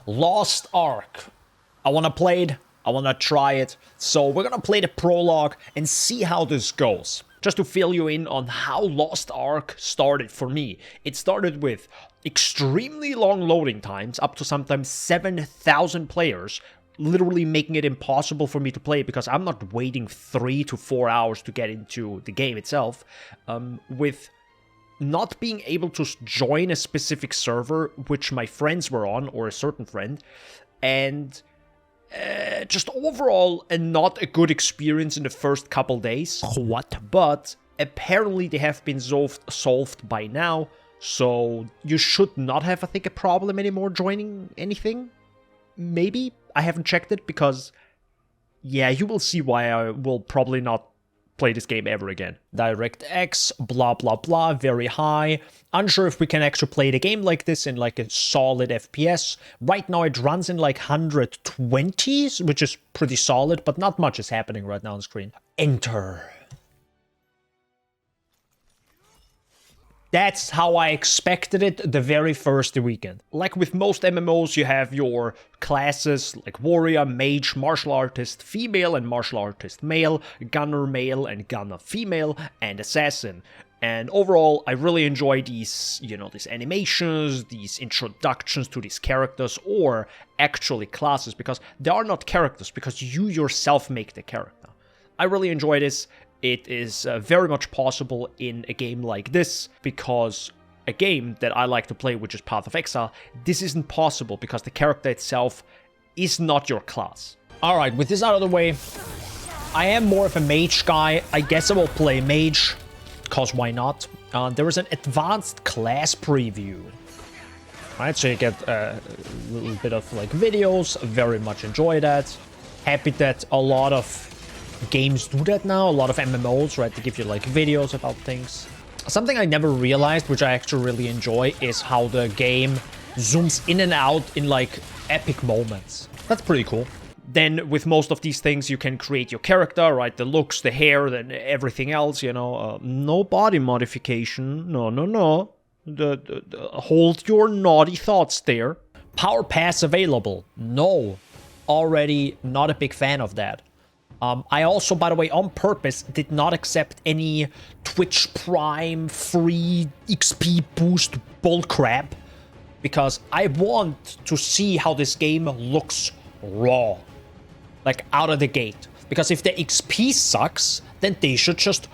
Lost Ark. I want to play it. I want to try it. So we're going to play the prologue and see how this goes. Just to fill you in on how Lost Ark started for me. It started with extremely long loading times, up to sometimes 7,000 players, literally making it impossible for me to play because I'm not waiting 3 to 4 hours to get into the game itself, with not being able to join a specific server which my friends were on, or a certain friend, and just overall not a good experience in the first couple days. What? But apparently they have been solved by now, so you should not have, I think, a problem anymore joining anything. Maybe? I haven't checked it because, yeah, you will see why I will probably not play this game ever again. DirectX, blah blah blah, very high. Unsure if we can actually play the game like this in like a solid FPS. Right now it runs in like 120s, which is pretty solid, but not much is happening right now on screen. Enter. That's how I expected it the very first weekend. Like with most MMOs, you have your classes like warrior, mage, martial artist female and martial artist male, gunner male and gunner female, and assassin. And overall, I really enjoy these, these animations, these introductions to these characters, or actually classes, because they are not characters, because you yourself make the character. I really enjoy this. It is very much possible in a game like this, because a game that I like to play, which is Path of Exile, this isn't possible because the character itself is not your class. Alright, with this out of the way, I am more of a mage guy. I guess I will play mage, because why not? There is an advanced class preview. Alright, so you get a little bit of like videos, very much enjoy that. Happy that a lot of games do that now, a lot of MMOs, right? They give you like videos about things. Something I never realized, which I actually really enjoy, is how the game zooms in and out in like epic moments. That's pretty cool. Then with most of these things, you can create your character, right? The looks, the hair, and everything else, no body modification. No. Hold your naughty thoughts there. Power pass available. No. Already not a big fan of that. I also, by the way, on purpose, did not accept any Twitch Prime free XP boost bullcrap, because I want to see how this game looks raw, like out of the gate. Because if the XP sucks, then they should just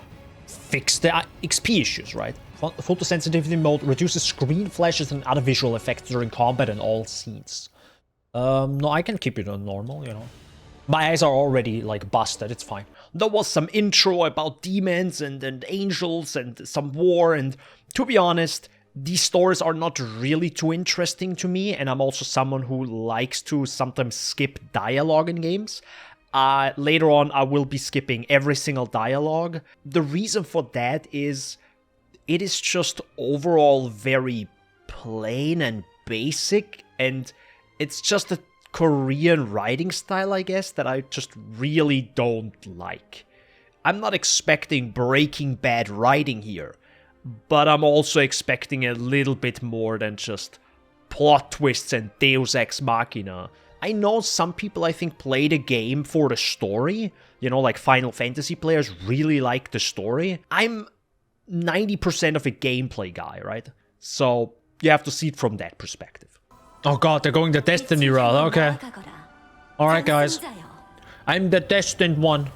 fix the XP issues, right? Photosensitivity mode reduces screen flashes and other visual effects during combat and all scenes. No, I can keep it on normal, My eyes are already, like, busted, it's fine. There was some intro about demons and angels and some war, and to be honest, these stories are not really too interesting to me, and I'm also someone who likes to sometimes skip dialogue in games. Later on, I will be skipping every single dialogue. The reason for that is, it is just overall very plain and basic, and it's just a Korean writing style, I guess, that I just really don't like. I'm not expecting Breaking Bad writing here, but I'm also expecting a little bit more than just plot twists and Deus Ex Machina. I know some people, I think, play the game for the story, like Final Fantasy players really like the story. I'm 90% of a gameplay guy, right? So you have to see it from that perspective. Oh god, they're going the Destiny route, okay. Alright guys, I'm the destined one.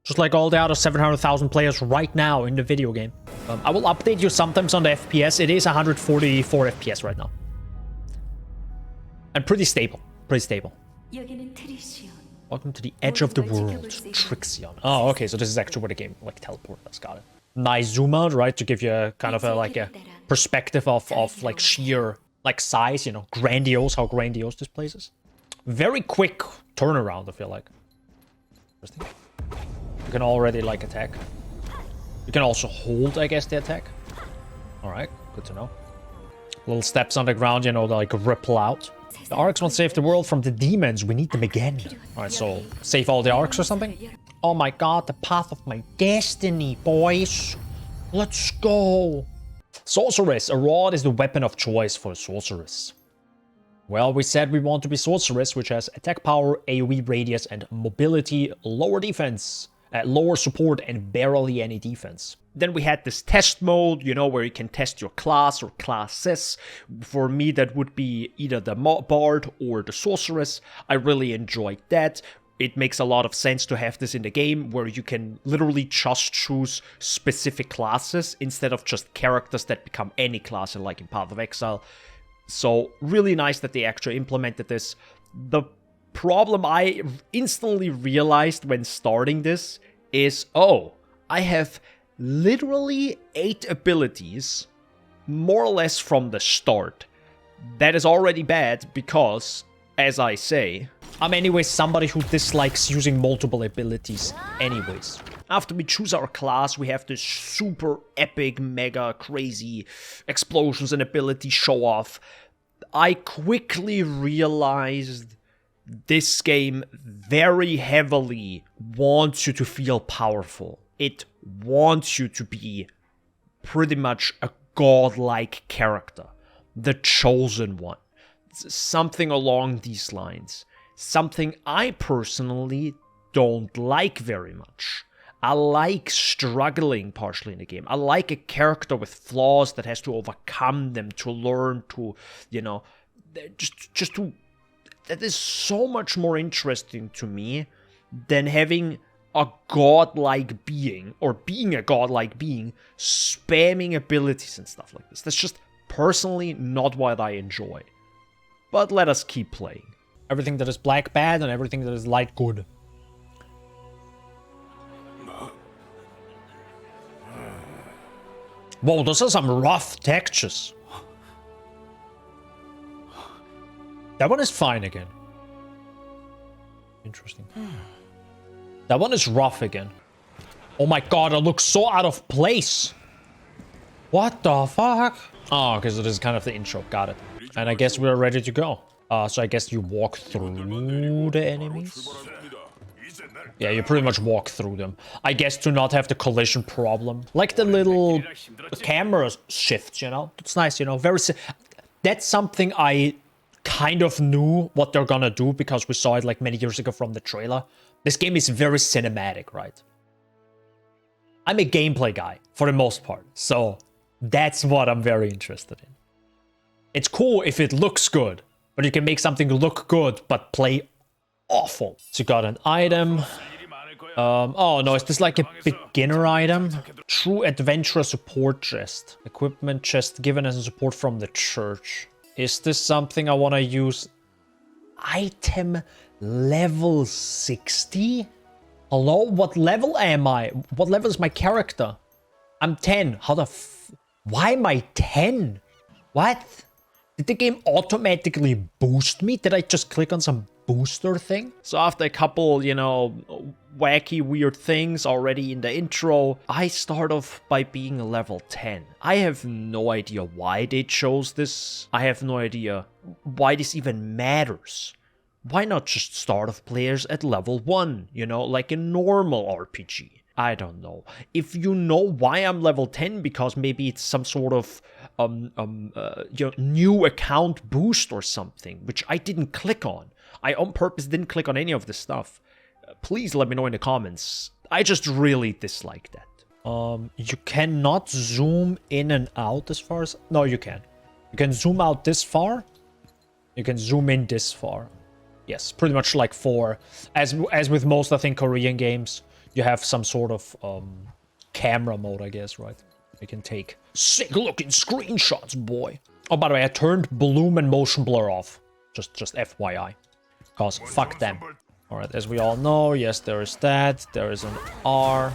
Just like all the other 700,000 players right now in the video game. I will update you sometimes on the FPS, it is 144 FPS right now. And pretty stable, Welcome to the edge of the world, Trixion. Oh, okay, so this is actually where the game, like, teleports us, got it. Nice zoom out, right, to give you a kind of a perspective of like sheer like size, grandiose, how grandiose this place is. Very quick turnaround, I feel like. Interesting. You can already like attack. You can also hold, I guess, the attack. Alright, good to know. Little steps on the ground, like ripple out. The ARKs won't save the world from the demons, we need them again. Alright, so save all the ARKs or something? Oh my god, the path of my destiny, boys. Let's go. Sorceress. A rod is the weapon of choice for Sorceress. Well, we said we want to be Sorceress, which has attack power, AoE radius, and mobility, lower defense, lower support, and barely any defense. Then we had this test mode, you know, where you can test your class or classes. For me, that would be either the Bard or the Sorceress. I really enjoyed that. It makes a lot of sense to have this in the game, where you can literally just choose specific classes instead of just characters that become any class, like in Path of Exile. So, really nice that they actually implemented this. The problem I instantly realized when starting this is, oh, I have literally 8 abilities, more or less from the start. That is already bad because, as I say, I'm anyways somebody who dislikes using multiple abilities anyways. After we choose our class, we have this super epic, mega, crazy explosions and ability show-off. I quickly realized this game very heavily wants you to feel powerful. It wants you to be pretty much a godlike character. The chosen one. Something along these lines. Something I personally don't like very much. I like struggling partially in the game. I like a character with flaws that has to overcome them to learn to, you know, just to... That is so much more interesting to me than having a godlike being, or being a godlike being, spamming abilities and stuff like this. That's just personally not what I enjoy. But let us keep playing. Everything that is black bad and everything that is light good. Whoa, those are some rough textures. That one is fine again. Interesting. That one is rough again. Oh my god, it looks so out of place. What the fuck? Oh, okay, so this is kind of the intro. Got it. And I guess we're ready to go. So I guess you walk through the enemies? Yeah, you pretty much walk through them. I guess to not have the collision problem. Like the little camera shifts, you know? It's nice, you know? That's something I kind of knew what they're gonna do because we saw it like many years ago from the trailer. This game is very cinematic, right? I'm a gameplay guy for the most part, so that's what I'm very interested in. It's cool if it looks good, but you can make something look good but play awful. So you got an item. Oh no, is this like a beginner item? True adventurer support chest. Equipment chest given as a support from the church. Is this something I want to use? Item level 60? Hello? What level am I? What level is my character? I'm 10. How the Why am I 10? What? Did the game automatically boost me? Did I just click on some booster thing? So after a couple, you know, wacky weird things already in the intro, I start off by being level 10. I have no idea why they chose this. I have no idea why this even matters. Why not just start off players at level 1, you know, like a normal RPG? I don't know. If you know why I'm level 10, because maybe it's some sort of new account boost or something, which I didn't click on. I on purpose didn't click on any of this stuff. Please let me know in the comments. I just really dislike that. You cannot zoom in and out as far as... No, you can. You can zoom out this far. You can zoom in this far. Yes, pretty much like for... As with most, I think, Korean games, you have some sort of camera mode, I guess, right? You can take sick-looking screenshots, boy. Oh, by the way, I turned bloom and motion blur off. Just FYI. Because fuck them. Alright, as we all know, yes, there is that. There is an R.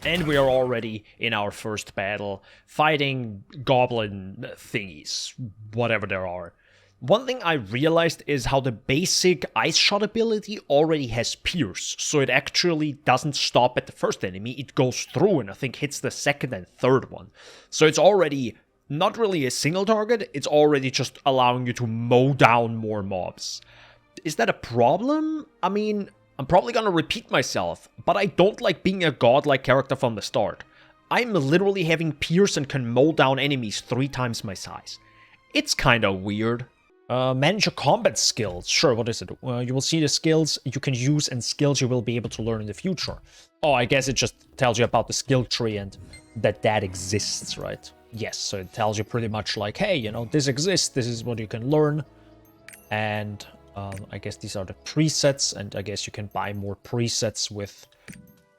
And we are already in our first battle, fighting goblin thingies, whatever there are. One thing I realized is how the basic ice shot ability already has pierce, so it actually doesn't stop at the first enemy, it goes through and I think hits the second and third one. So it's already not really a single target, it's already just allowing you to mow down more mobs. Is that a problem? I mean, I'm probably gonna repeat myself, but I don't like being a godlike character from the start. I'm literally having Pierce and can mow down enemies 3 times my size. It's kinda weird. Manage your combat skills. Sure, what is it? You will see the skills you can use and skills you will be able to learn in the future. Oh, I guess it just tells you about the skill tree and that exists, right? Yes, so it tells you pretty much like, hey, you know, this exists, this is what you can learn. And I guess these are the presets, and I guess you can buy more presets with...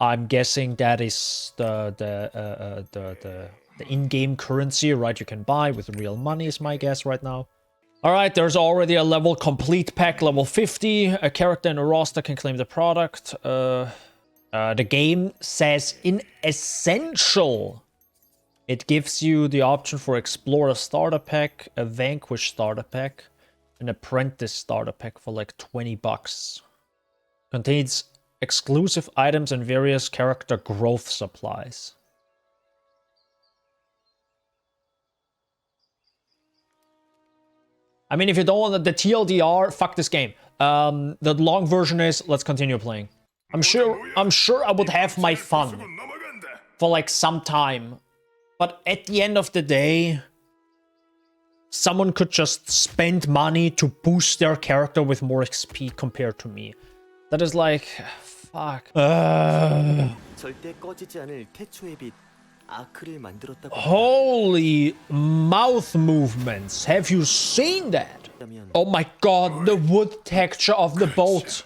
I'm guessing that is the in-game currency, right? You can buy with real money is my guess right now. Alright, there's already a level complete pack, level 50. A character in a roster can claim the product. The game says in Essential, it gives you the option for Explorer starter pack, a Vanquish starter pack, an Apprentice starter pack for like 20 bucks. Contains exclusive items and various character growth supplies. I mean, if you don't want the TLDR, fuck this game. The long version is, let's continue playing. I'm sure I would have my fun for like some time. But at the end of the day, someone could just spend money to boost their character with more XP compared to me. That is like, fuck. Holy mouth movements. Have you seen that? Oh my god, the wood texture of the boat.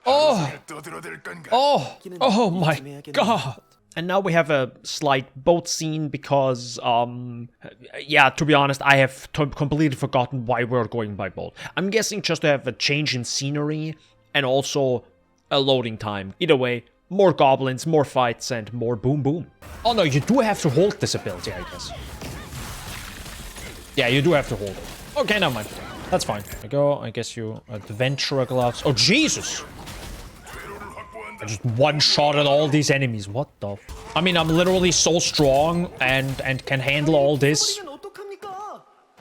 Oh my god. And now we have a slight boat scene because, yeah, to be honest, I have completely forgotten why we're going by boat. I'm guessing just to have a change in scenery and also a loading time. Either way, more goblins, more fights, and more boom boom. Oh no, you do have to hold this ability, I guess. Yeah, you do have to hold it. Okay, never mind. That's fine. There we go. I guess you adventurer gloves. Oh, Jesus! I just one-shotted all these enemies. What the... I mean, I'm literally so strong and can handle all this.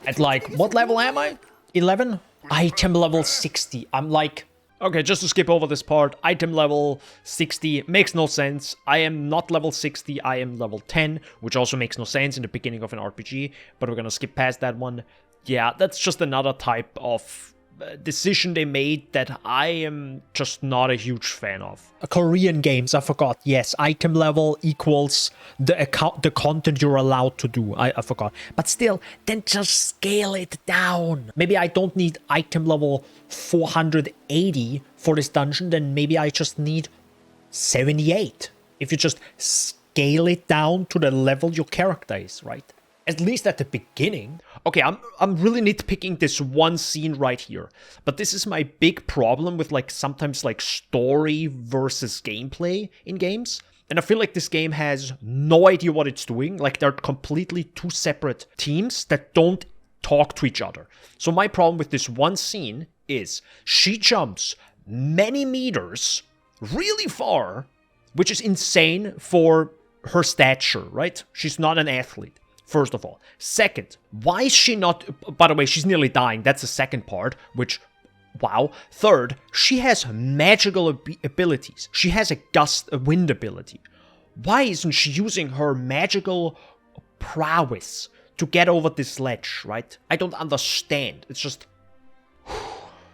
At like, what level am I? 11? Item level 60. I'm like... Okay, just to skip over this part, item level 60 makes no sense. I am not level 60, I am level 10, which also makes no sense in the beginning of an RPG, but we're gonna skip past that one. Yeah, that's just another type of decision they made that I am just not a huge fan of. Korean games, I forgot. Yes, item level equals the content you're allowed to do. I forgot. But still, then just scale it down. Maybe I don't need item level 480 for this dungeon, then maybe I just need 78. If you just scale it down to the level your character is, right? At least at the beginning. Okay, I'm really nitpicking this one scene right here. But this is my big problem with like sometimes like story versus gameplay in games. And I feel like this game has no idea what it's doing. Like they're completely two separate teams that don't talk to each other. So my problem with this one scene is she jumps many meters really far, which is insane for her stature, right? She's not an athlete. First of all. Second, why is she not... By the way, she's nearly dying. That's the second part, which... Wow. Third, she has magical abilities. She has a wind ability. Why isn't she using her magical prowess to get over this ledge, right? I don't understand. It's just...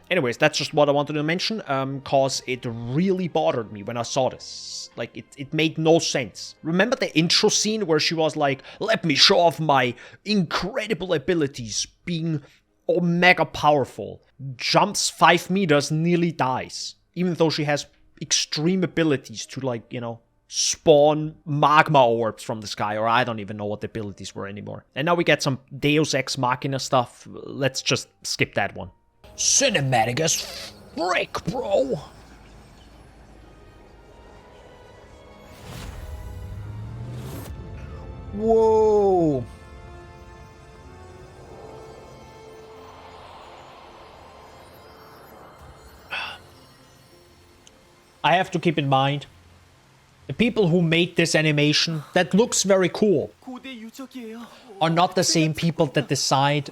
Anyways, that's just what I wanted to mention, cause it really bothered me when I saw this. Like, it made no sense. Remember the intro scene where she was like, let me show off my incredible abilities, being mega powerful. Jumps 5 meters, nearly dies. Even though she has extreme abilities to, like, you know, spawn magma orbs from the sky, or I don't even know what the abilities were anymore. And now we get some Deus Ex Machina stuff. Let's just skip that one. Cinematic as frick, bro. Whoa. I have to keep in mind, the people who made this animation, that looks very cool, are not the same people that decide,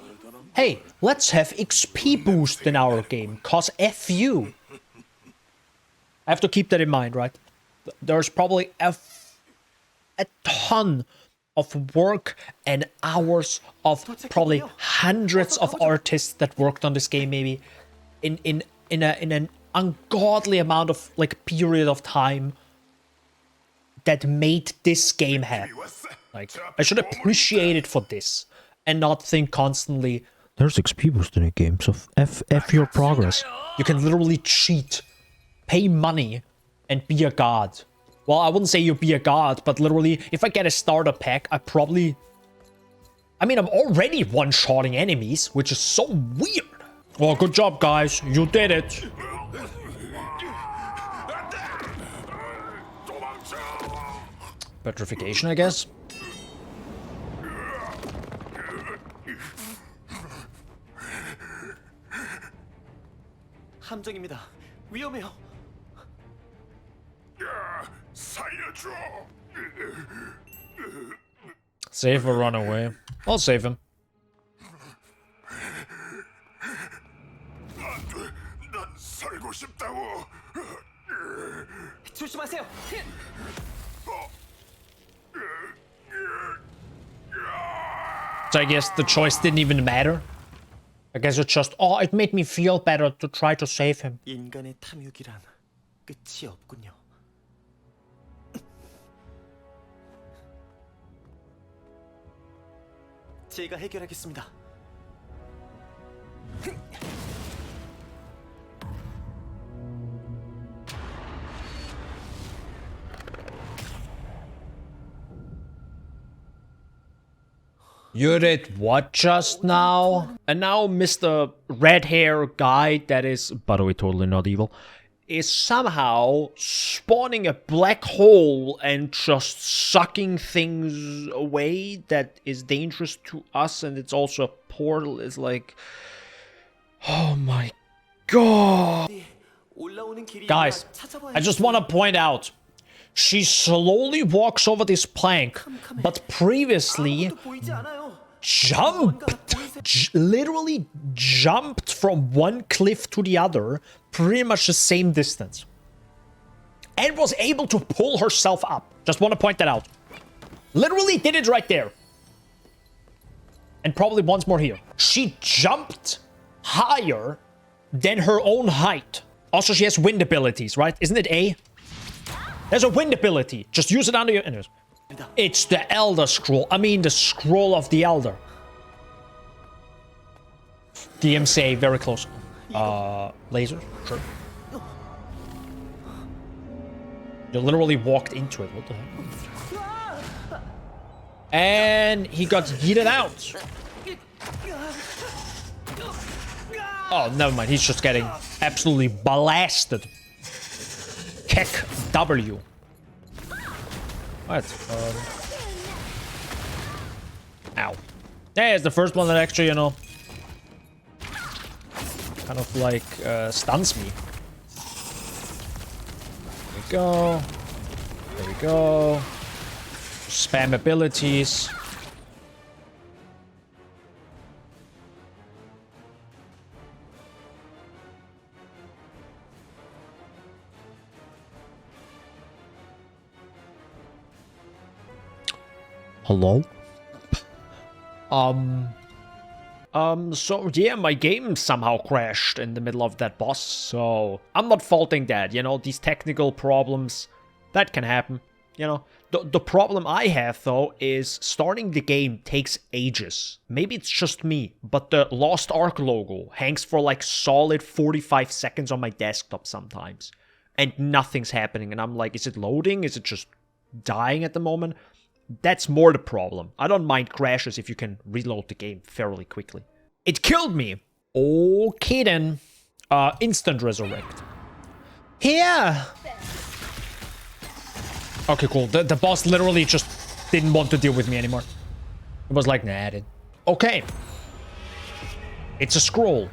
hey, let's have XP boost in our game, cause F you. I have to keep that in mind, right? There's probably a ton of work and hours of probably hundreds of artists that worked on this game, maybe in an ungodly amount of like period of time that made this game happen. Like, I should appreciate it for this and not think constantly, there's XP boost in a game, so F your progress. You can literally cheat, pay money, and be a god. Well, I wouldn't say you be a god, but literally, if I get a starter pack, I probably... I mean, I'm already one-shotting enemies, which is so weird. Oh, good job, guys. You did it. Petrification, I guess. 함정입니다. 위험해요. Save or run away. I'll save him. 조심하세요. So I guess the choice didn't even matter. I guess it's just, oh, it made me feel better to try to save him. 인간의 탐욕이란 끝이 없군요. 제가 해결하겠습니다. You did what just now? And now Mr. Red Hair guy, that is, by the way, totally not evil, is somehow spawning a black hole and just sucking things away that is dangerous to us, and it's also a portal. It's like, oh my god. Guys, I just want to point out, she slowly walks over this plank, but previously literally jumped from one cliff to the other, pretty much the same distance. And was able to pull herself up. Just want to point that out. Literally did it right there. And probably once more here. She jumped higher than her own height. Also, she has wind abilities, right? Isn't it A? There's a wind ability. Just use it under your... It's the Elder Scroll. I mean, the Scroll of the Elder. DMCA, very close. Laser? Sure. You literally walked into it. What the heck? And he got yeeted out. Oh, never mind. He's just getting absolutely blasted. Kick W. What? Ow. Yeah, it's the first one that actually, you know, kind of like stuns me. There we go. There we go. Spam abilities. Hello? So yeah, my game somehow crashed in the middle of that boss, so I'm not faulting that, you know, these technical problems, that can happen, you know. The problem I have, though, is starting the game takes ages. Maybe it's just me, but the Lost Ark logo hangs for like solid 45 seconds on my desktop sometimes, and nothing's happening, and I'm like, is it loading? Is it just dying at the moment? That's more the problem. I don't mind crashes if you can reload the game fairly quickly. It killed me. Okay then. Instant resurrect. Here. Okay, cool. The boss literally just didn't want to deal with me anymore. It was like, nah, dude. Okay. It's a scroll.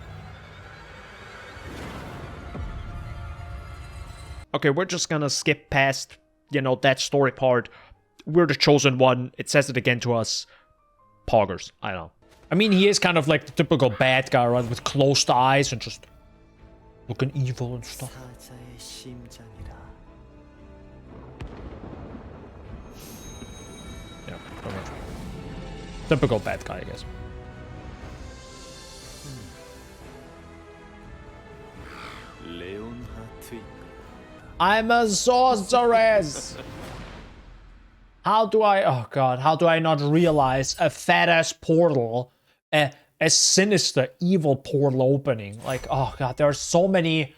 Okay, we're just gonna skip past, you know, that story part. We're the chosen one. It says it again to us. Poggers. I don't know. I mean, he is kind of like the typical bad guy, right? With closed eyes and just looking evil and stuff. much. Typical bad guy, I guess. I'm a sorceress! How do I... Oh god, how do I not realize a fat-ass portal, a sinister, evil portal opening? Like, oh god, there are so many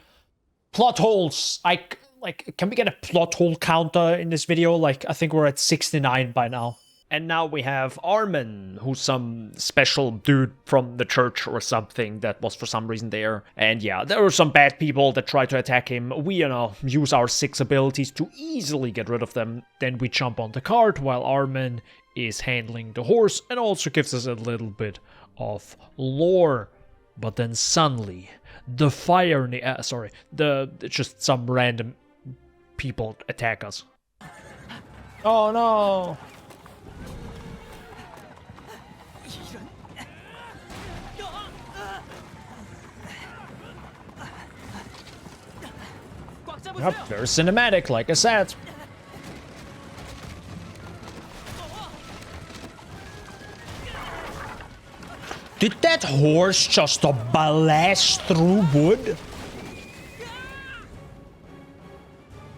plot holes. Like, can we get a plot hole counter in this video? Like, I think we're at 69 by now. And now we have Armen, who's some special dude from the church or something that was for some reason there. And yeah, there were some bad people that tried to attack him. We, use our 6 abilities to easily get rid of them. Then we jump on the cart while Armen is handling the horse and also gives us a little bit of lore. But then suddenly, the fire... just some random people attack us. Oh no! Yep, very cinematic, like I said. Did that horse just blast through wood?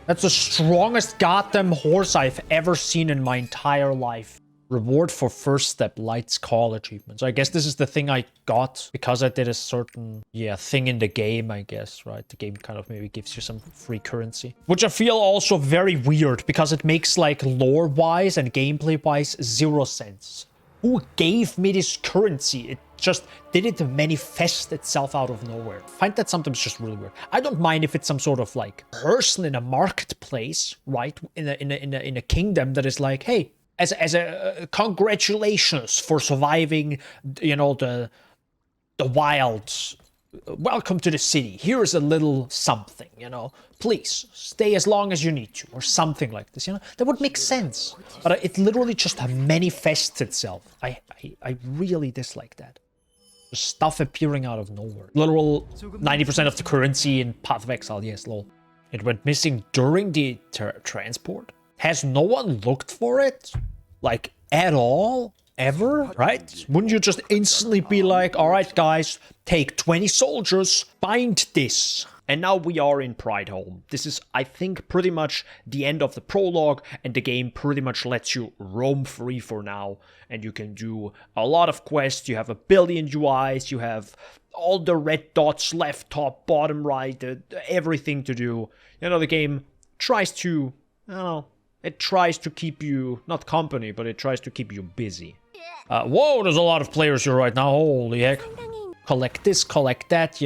That's the strongest goddamn horse I've ever seen in my entire life. Reward for first step lights call achievement. So I guess this is the thing I got because I did a certain, thing in the game, I guess, right? The game kind of maybe gives you some free currency. Which I feel also very weird because it makes like lore-wise and gameplay-wise 0 sense. Who gave me this currency? It just did manifest itself out of nowhere. I find that sometimes just really weird. I don't mind if it's some sort of like person in a marketplace, right? In a kingdom that is like, hey, as a congratulations for surviving, the wilds. Welcome to the city. Here is a little something, Please stay as long as you need to, or something like this. That would make sense. But it literally just manifests itself. I really dislike that. Just stuff appearing out of nowhere. Literal 90% of the currency in Path of Exile. Yes, lol. It went missing during the transport. Has no one looked for it? Like, at all? Ever? Right? Wouldn't you just instantly be like, alright guys, take 20 soldiers, find this. And now we are in Prideholme. This is, I think, pretty much the end of the prologue, and the game pretty much lets you roam free for now. And you can do a lot of quests, you have a billion UIs, you have all the red dots, left, top, bottom, right, everything to do. The game tries to, it tries to keep you, not company, but it tries to keep you busy. Whoa, there's a lot of players here right now, holy heck. Collect this, collect that,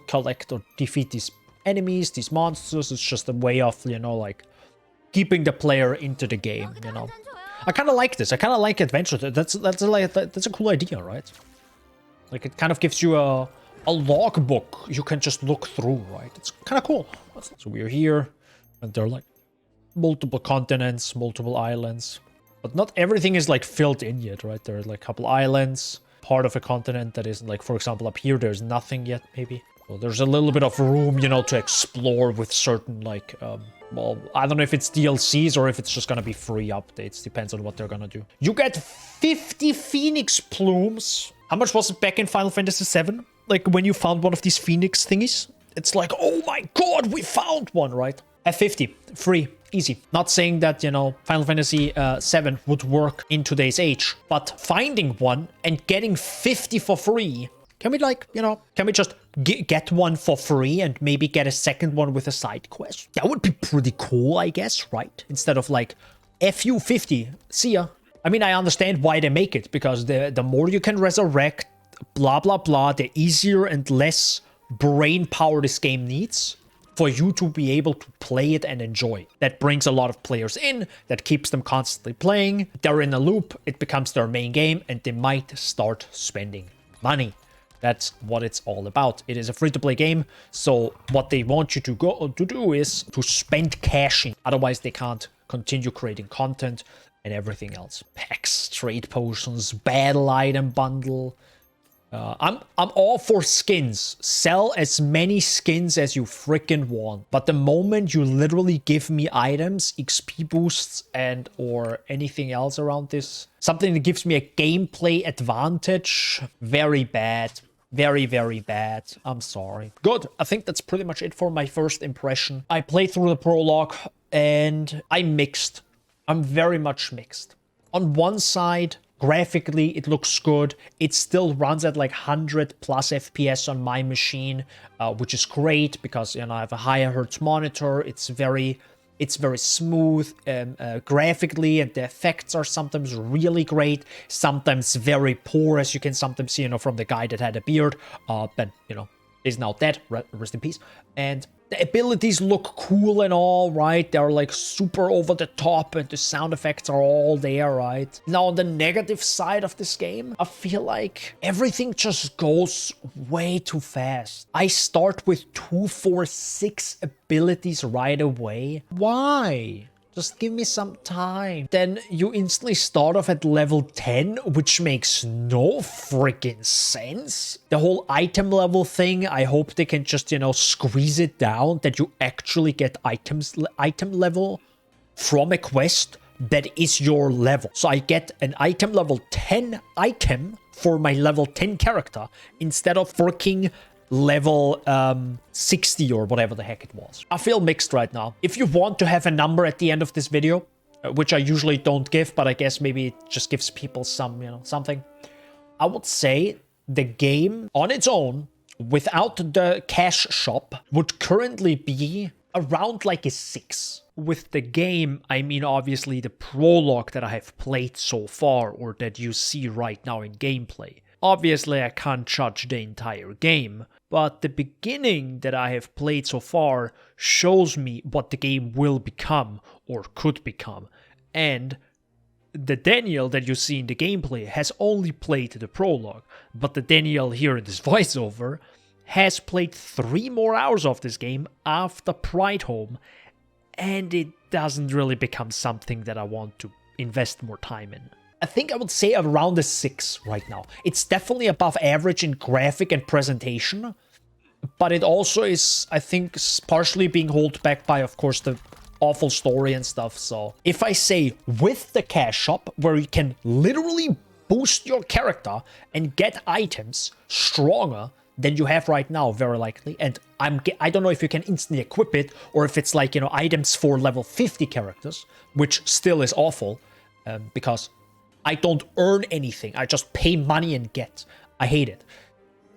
collect or defeat these enemies, these monsters. It's just a way of, like, keeping the player into the game, I kind of like this. I kind of like adventure. That's a cool idea, right? Like, it kind of gives you a logbook you can just look through, right? It's kind of cool. So we're here, and they're like multiple continents, multiple islands. But not everything is like filled in yet, right? There are like a couple islands, part of a continent that isn't, like, for example, up here, there's nothing yet, maybe. So there's a little bit of room, to explore with certain, like, well, I don't know if it's DLCs or if it's just gonna be free updates. Depends on what they're gonna do. You get 50 Phoenix plumes. How much was it back in Final Fantasy VII? Like, when you found one of these Phoenix thingies? It's like, oh my god, we found one, right? At 50, free, easy. Not saying that, Final Fantasy VII would work in today's age, but finding one and getting 50 for free, can we, like, can we just get one for free and maybe get a second one with a side quest? That would be pretty cool, I guess, right? Instead of like, FU 50, see ya. I mean, I understand why they make it, because the more you can resurrect, blah, blah, blah, the easier and less brain power this game needs for you to be able to play it and enjoy. That brings a lot of players in, that keeps them constantly playing. They're in a loop, it becomes their main game, and they might start spending money. That's what it's all about. It is a free-to-play game, so what they want you to do is to spend cash in. Otherwise, they can't continue creating content and everything else. Packs, trade potions, battle item bundle. I'm all for skins. Sell as many skins as you freaking want. But the moment you literally give me items, XP boosts, and or anything else around this, something that gives me a gameplay advantage, very bad. Very, very bad. I'm sorry. Good. I think that's pretty much it for my first impression. I played through the prologue and I'm mixed. I'm very much mixed. On one side, graphically, it looks good. It still runs at like 100 plus FPS on my machine, which is great because, you know, I have a higher hertz monitor. It's very smooth graphically, and the effects are sometimes really great, sometimes very poor, as you can sometimes see, you know, from the guy that had a beard, but, you know, is now dead, rest in peace. And the abilities look cool and all, right? They're like super over the top and the sound effects are all there, right? Now, on the negative side of this game, I feel like everything just goes way too fast. I start with 2, 4, 6 abilities right away. Why? Just give me some time. Then you instantly start off at level 10, which makes no freaking sense. The whole item level thing, I hope they can just, you know, squeeze it down that you actually get item level from a quest that is your level. So I get an item level 10 item for my level 10 character instead of freaking level 60 or whatever the heck it was. I feel mixed right now. If you want to have a number at the end of this video, which I usually don't give, but I guess maybe it just gives people some, you know, something, I would say the game on its own, without the cash shop, would currently be around like a 6. With the game, I mean obviously the prologue that I have played so far, or that you see right now in gameplay. Obviously, I can't judge the entire game, but the beginning that I have played so far shows me what the game will become, or could become. And the Daniel that you see in the gameplay has only played the prologue, but the Daniel here in this voiceover has played 3 more hours of this game after Prideholme, and it doesn't really become something that I want to invest more time in. I think I would say around a 6 right now. It's definitely above average in graphic and presentation, but it also is, I think, partially being held back by, of course, the awful story and stuff. So if I say with the cash shop, where you can literally boost your character and get items stronger than you have right now, very likely, and I don't know if you can instantly equip it, or if it's like, you know, items for level 50 characters, which still is awful, because I don't earn anything. I just pay money and get. I hate it.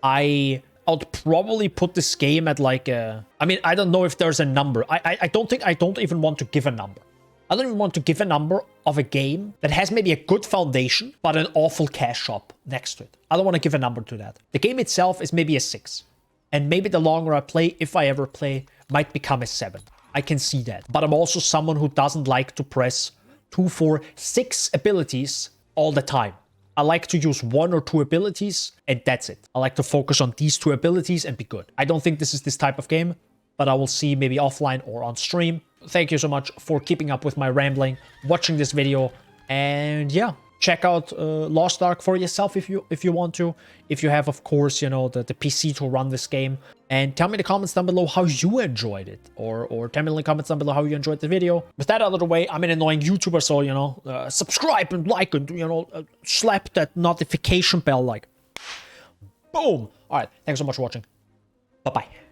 I would probably put this game at like a... I mean, I don't know if there's a number. I don't even want to give a number. I don't even want to give a number of a game that has maybe a good foundation, but an awful cash shop next to it. I don't want to give a number to that. The game itself is maybe a 6. And maybe the longer I play, if I ever play, might become a 7. I can see that. But I'm also someone who doesn't like to press 2, 4, 6 abilities all the time. I like to use 1 or 2 abilities, and that's it. I like to focus on these 2 abilities and be good. I don't think this is this type of game, but I will see maybe offline or on stream. Thank you so much for keeping up with my rambling, watching this video, and yeah, check out Lost Ark for yourself if you want to. If you have, of course, you know, the PC to run this game. And tell me in the comments down below how you enjoyed it. Or tell me in the comments down below how you enjoyed the video. With that out of the way, I'm an annoying YouTuber, so, you know, subscribe and like and, you know, slap that notification bell like. Boom! Alright, thanks so much for watching. Bye-bye.